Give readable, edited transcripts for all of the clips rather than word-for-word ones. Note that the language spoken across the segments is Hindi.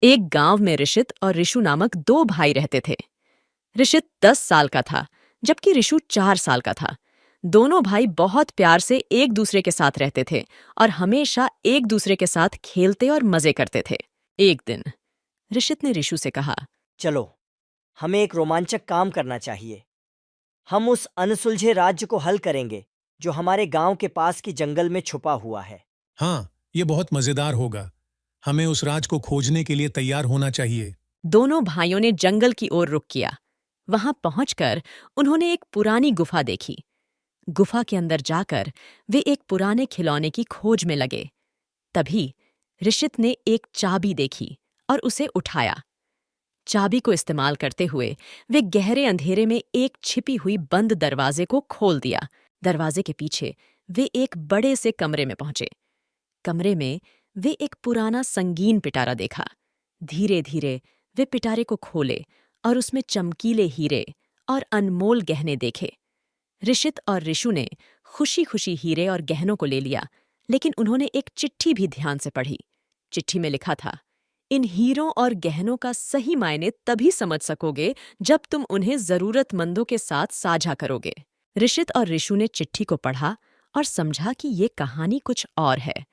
एक गांव में ऋषित और ऋषु नामक दो भाई रहते थे। ऋषित 10 साल का था, जबकि ऋषु 4 साल का था। दोनों भाई बहुत प्यार से एक दूसरे के साथ रहते थे और हमेशा एक दूसरे के साथ खेलते और मजे करते थे। एक दिन ऋषित ने ऋषु से कहा, चलो, हमें एक रोमांचक काम करना चाहिए। हम उस अनसुलझे राज्य को हल करेंगे जो हमारे गांव के पास की जंगल में छुपा हुआ है। हाँ, ये बहुत मजेदार होगा। हमें उस राज को खोजने के लिए तैयार होना चाहिए। दोनों भाइयों ने जंगल की ओर रुख किया। वहां पहुंचकर उन्होंने एक पुरानी गुफा देखी। गुफा के अंदर जाकर वे एक पुराने खिलौने की खोज में लगे। तभी ऋषित ने एक चाबी देखी और उसे उठाया। चाबी को इस्तेमाल करते हुए वे गहरे अंधेरे में एक छिपी हुई बंद दरवाजे को खोल दिया। दरवाजे के पीछे वे एक बड़े से कमरे में पहुंचे। कमरे में वे एक पुराना संगीन पिटारा देखा। धीरे धीरे वे पिटारे को खोले और उसमें चमकीले हीरे और अनमोल गहने देखे। ऋषित और ऋषु ने खुशी खुशी हीरे और गहनों को ले लिया, लेकिन उन्होंने एक चिट्ठी भी ध्यान से पढ़ी। चिट्ठी में लिखा था, इन हीरों और गहनों का सही मायने तभी समझ सकोगे जब तुम उन्हें जरूरतमंदों के साथ साझा करोगे। ऋषित और ऋषु ने चिट्ठी को पढ़ा और समझा कि ये कहानी कुछ और है।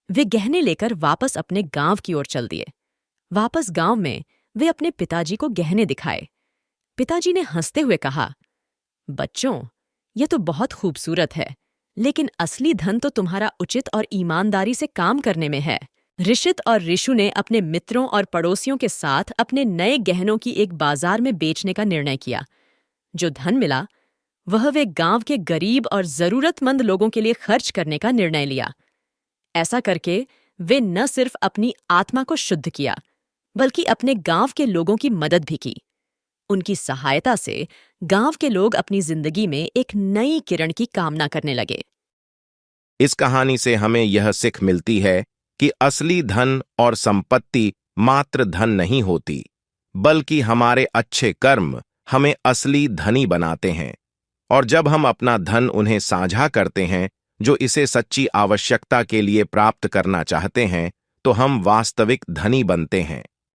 वे गहने लेकर वापस अपने गांव की ओर चल दिए। वापस गांव में वे अपने पिताजी को गहने दिखाए। पिताजी ने हंसते हुए कहा, बच्चों, ये तो बहुत खूबसूरत है, लेकिन असली धन तो तुम्हारा उचित और ईमानदारी से काम करने में है। ऋषित और ऋषु ने अपने मित्रों और पड़ोसियों के साथ अपने नए गहनों की एक बाजार में बेचने का निर्णय किया। जो धन मिला वह वे गांव के गरीब और जरूरतमंद लोगों के लिए खर्च करने का निर्णय लिया। ऐसा करके वे न सिर्फ अपनी आत्मा को शुद्ध किया, बल्कि अपने गांव के लोगों की मदद भी की। उनकी सहायता से गांव के लोग अपनी जिंदगी में एक नई किरण की कामना करने लगे। इस कहानी से हमें यह सीख मिलती है कि असली धन और संपत्ति मात्र धन नहीं होती, बल्कि हमारे अच्छे कर्म हमें असली धनी बनाते हैं। और जब हम अपना धन उन्हें साझा करते हैं जो इसे सच्ची आवश्यकता के लिए प्राप्त करना चाहते हैं, तो हम वास्तविक धनी बनते हैं।